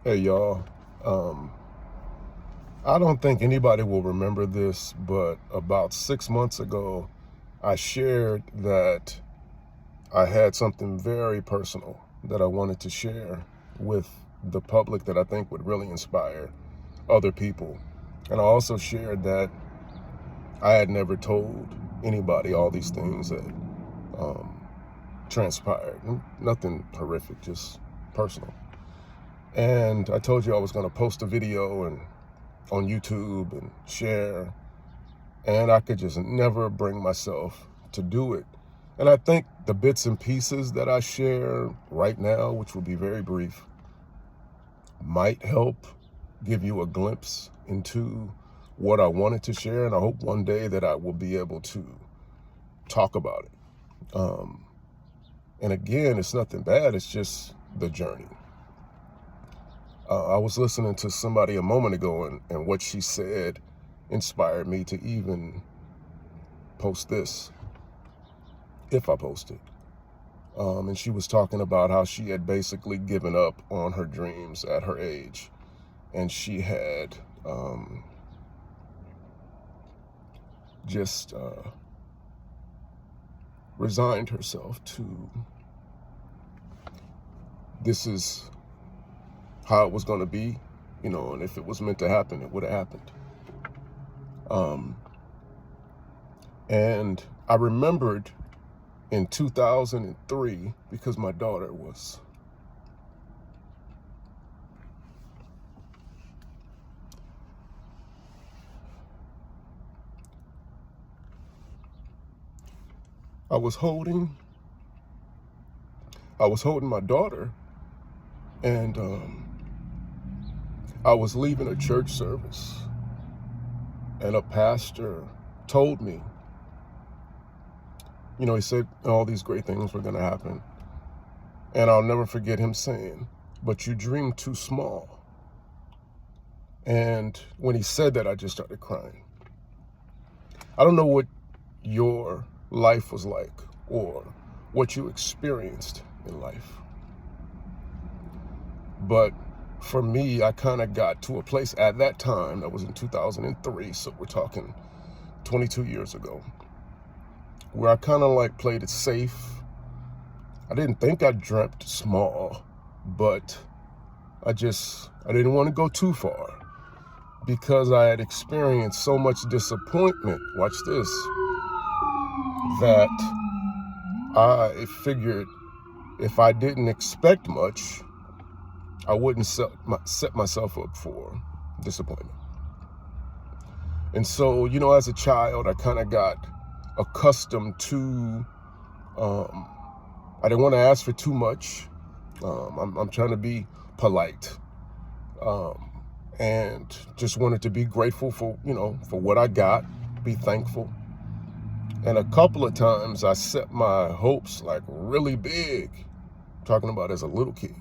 Hey y'all, I don't think anybody will remember this, but about 6 months ago, I shared that I had something very personal that I wanted to share with the public that I think would really inspire other people. And I also shared that I had never told anybody all these things that um, transpired. Nothing horrific, just personal. And I told you I was going to post a video and on YouTube and share, and I could just never bring myself to do it. And I think the bits and pieces that I share right now, which will be very brief, might help give you a glimpse into what I wanted to share, and I hope one day that I will be able to talk about it. And again, it's nothing bad, it's just the journey. I was listening to somebody a moment ago, and what she said inspired me to even post this, if I post it. And she was talking about how she had basically given up on her dreams at her age. And she had just resigned herself to this is how it was going to be, and if it was meant to happen, it would have happened. And I remembered in 2003, because my daughter was I was holding my daughter, and I was leaving a church service, and a pastor told me, he said all these great things were going to happen. And I'll never forget him saying, "But you dream too small." And when he said that, I just started crying. I don't know what your life was like or what you experienced in life. But for me, I kind of got to a place at that time, that was in 2003, so we're talking 22 years ago, where I kind of like played it safe. I didn't think I dreamt small, but I didn't want to go too far because I had experienced so much disappointment, watch this, that I figured if I didn't expect much, I wouldn't set myself up for disappointment. And so, as a child, I kind of got accustomed to, I didn't want to ask for too much. I'm trying to be polite, and just wanted to be grateful for, for what I got, be thankful. And a couple of times I set my hopes like really big, talking about as a little kid.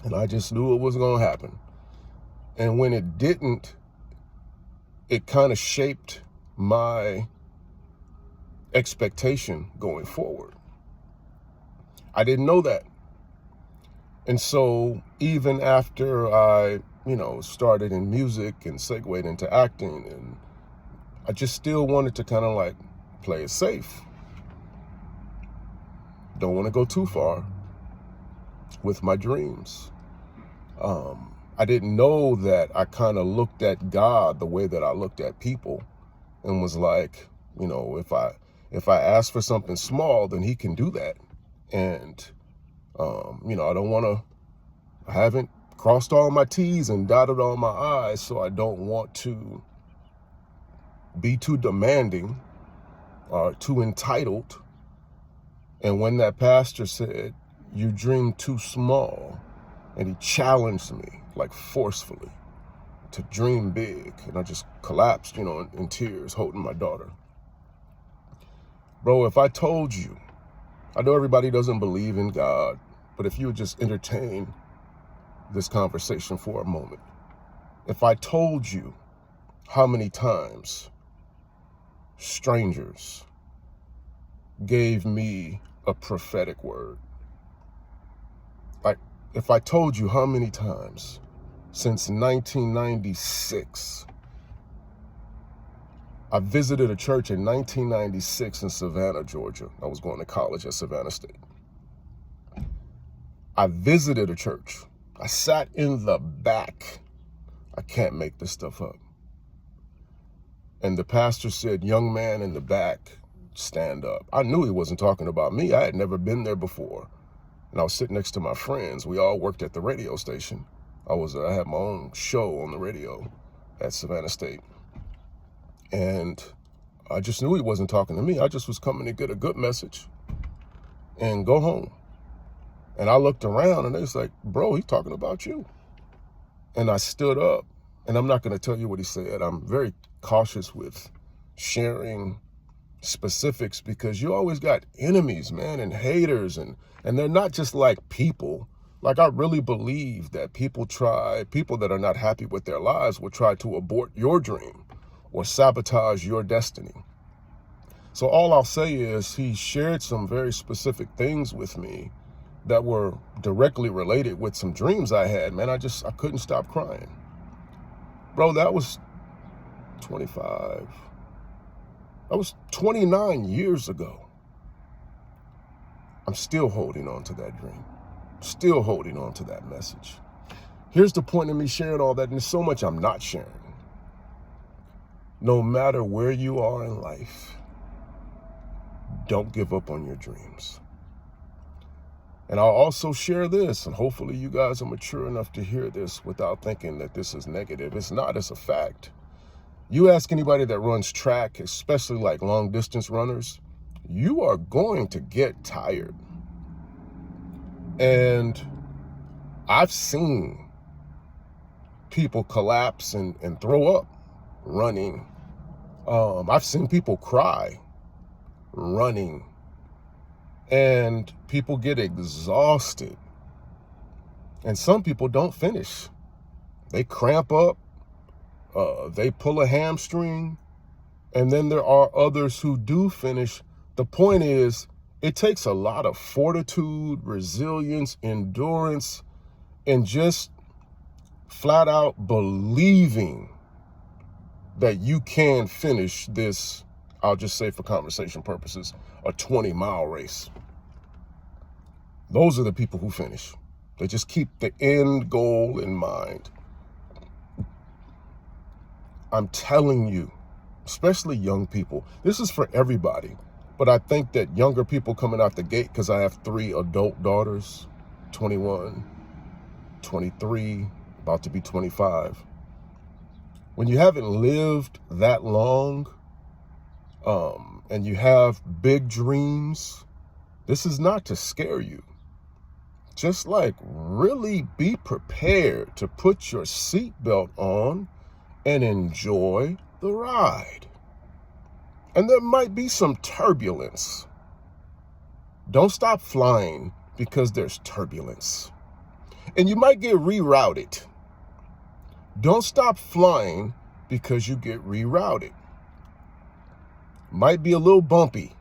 And I just knew it was going to happen. And when it didn't, it kind of shaped my expectation going forward. I didn't know that. And so even after I, started in music and segued into acting, and I just still wanted to kind of like play it safe. Don't want to go too far with my dreams. I didn't know that I kind of looked at God the way that I looked at people, and was like, if I ask for something small, then he can do that. And, I haven't crossed all my T's and dotted all my I's, so I don't want to be too demanding or too entitled. And when that pastor said, "You dream too small," and he challenged me like forcefully to dream big, and I just collapsed, in tears, holding my daughter. Bro, if I told you, I know everybody doesn't believe in God, but if you would just entertain this conversation for a moment, if I told you how many times strangers gave me a prophetic word, like if I told you how many times since 1996, I visited a church in 1996 in Savannah, Georgia. I was going to college at Savannah State. I visited a church. I sat in the back. I can't make this stuff up. And the pastor said, "Young man in the back, stand up." I knew he wasn't talking about me. I had never been there before. And I was sitting next to my friends. We all worked at the radio station. I had my own show on the radio at Savannah State. And I just knew he wasn't talking to me. I just was coming to get a good message and go home. And I looked around and they was like, "Bro, he's talking about you." And I stood up, and I'm not going to tell you what he said. I'm very cautious with sharing specifics because you always got enemies, man, and haters, and they're not just like people. Like, I really believe that people that are not happy with their lives will try to abort your dream or sabotage your destiny. So all I'll say is he shared some very specific things with me that were directly related with some dreams I had, man. I couldn't stop crying. Bro, that was 29 years ago. I'm still holding on to that dream, still holding on to that message. Here's the point of me sharing all that, and there's so much I'm not sharing. No matter where you are in life, don't give up on your dreams. And I'll also share this, and hopefully you guys are mature enough to hear this without thinking that this is negative. It's not, it's a fact. You ask anybody that runs track, especially like long distance runners, you are going to get tired. And I've seen people collapse and throw up running. I've seen people cry running. And people get exhausted. And some people don't finish. They cramp up, they pull a hamstring, and then there are others who do finish. The point is, it takes a lot of fortitude, resilience, endurance, and just flat out believing that you can finish this, I'll just say for conversation purposes, a 20-mile race. Those are the people who finish. They just keep the end goal in mind. I'm telling you, especially young people, this is for everybody, but I think that younger people coming out the gate, because I have 3 adult daughters, 21, 23, about to be 25. When you haven't lived that long, and you have big dreams, this is not to scare you. Just like really be prepared to put your seatbelt on and enjoy the ride. And there might be some turbulence. Don't stop flying because there's turbulence. And you might get rerouted. Don't stop flying because you get rerouted. Might be a little bumpy.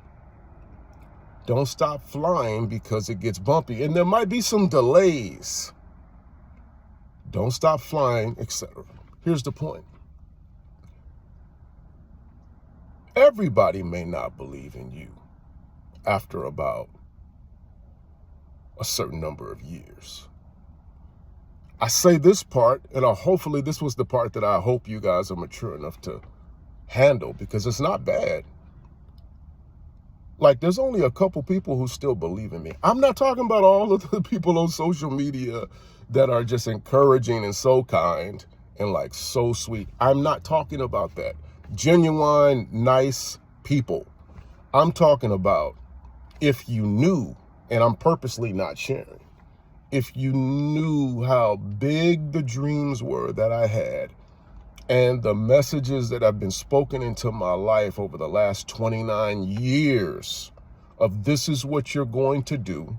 Don't stop flying because it gets bumpy. And there might be some delays. Don't stop flying, etc. Here's the point. Everybody may not believe in you after about a certain number of years. I say this part, and hopefully this was the part that I hope you guys are mature enough to handle, because it's not bad. Like, there's only a couple people who still believe in me. I'm not talking about all of the people on social media that are just encouraging and so kind and like so sweet. I'm not talking about that. Genuine, nice people. I'm talking about, if you knew, and I'm purposely not sharing, if you knew how big the dreams were that I had and the messages that have been spoken into my life over the last 29 years of this is what you're going to do.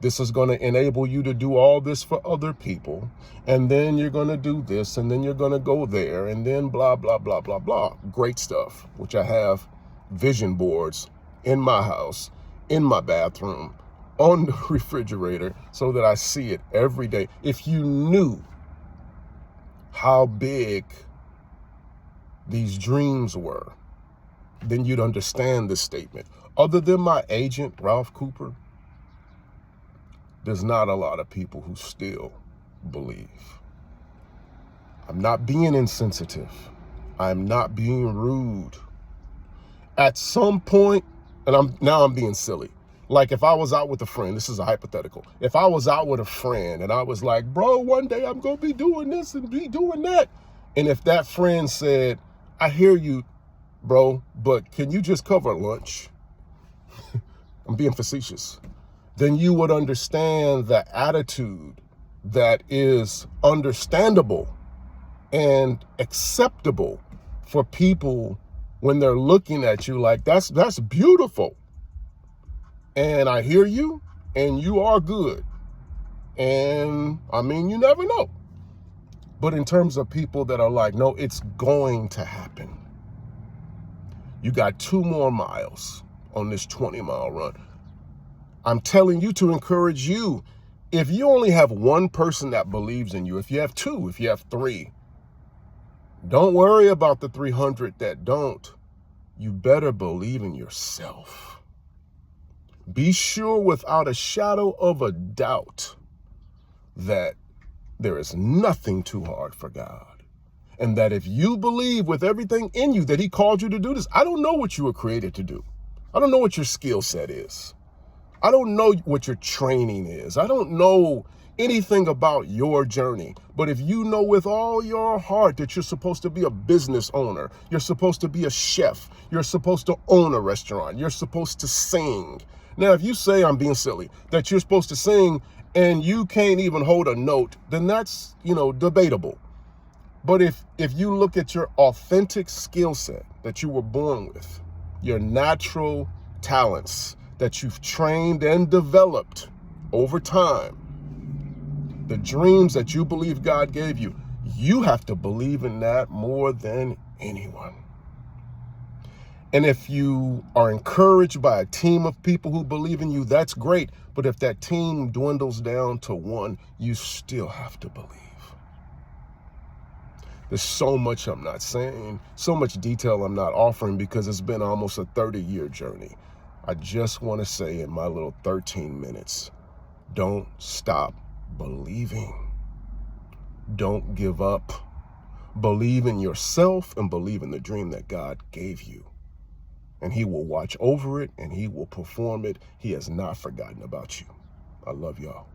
This is going to enable you to do all this for other people. And then you're going to do this, and then you're going to go there, and then blah, blah, blah, blah, blah. Great stuff, which I have vision boards in my house, in my bathroom, on the refrigerator so that I see it every day. If you knew how big these dreams were, then you'd understand this statement. Other than my agent, Ralph Cooper, there's not a lot of people who still believe. I'm not being insensitive. I'm not being rude. At some point, and I'm being silly. Like if I was out with a friend, this is a hypothetical. If I was out with a friend and I was like, bro, one day I'm going to be doing this and be doing that. And if that friend said, I hear you, bro, but can you just cover lunch? I'm being facetious. Then you would understand the attitude that is understandable and acceptable for people when they're looking at you like, that's beautiful. And I hear you, and you are good. And I mean, you never know. But in terms of people that are like, no, it's going to happen. You got 2 more miles on this 20-mile run. I'm telling you to encourage you. If you only have one person that believes in you, if you have 2, if you have 3, don't worry about the 300 that don't. You better believe in yourself. Be sure without a shadow of a doubt that there is nothing too hard for God. And that if you believe with everything in you that he called you to do this, I don't know what you were created to do. I don't know what your skill set is. I don't know what your training is. I don't know anything about your journey. But if you know with all your heart that you're supposed to be a business owner, you're supposed to be a chef, you're supposed to own a restaurant, you're supposed to sing. Now, if you say, I'm being silly, that you're supposed to sing and you can't even hold a note, then that's, debatable. But if you look at your authentic skill set that you were born with, your natural talents that you've trained and developed over time, the dreams that you believe God gave you, you have to believe in that more than anyone. And if you are encouraged by a team of people who believe in you, that's great. But if that team dwindles down to 1, you still have to believe. There's so much I'm not saying, so much detail I'm not offering because it's been almost a 30-year journey. I just want to say in my little 13 minutes, don't stop believing. Don't give up. Believe in yourself and believe in the dream that God gave you. And he will watch over it and he will perform it. He has not forgotten about you. I love y'all.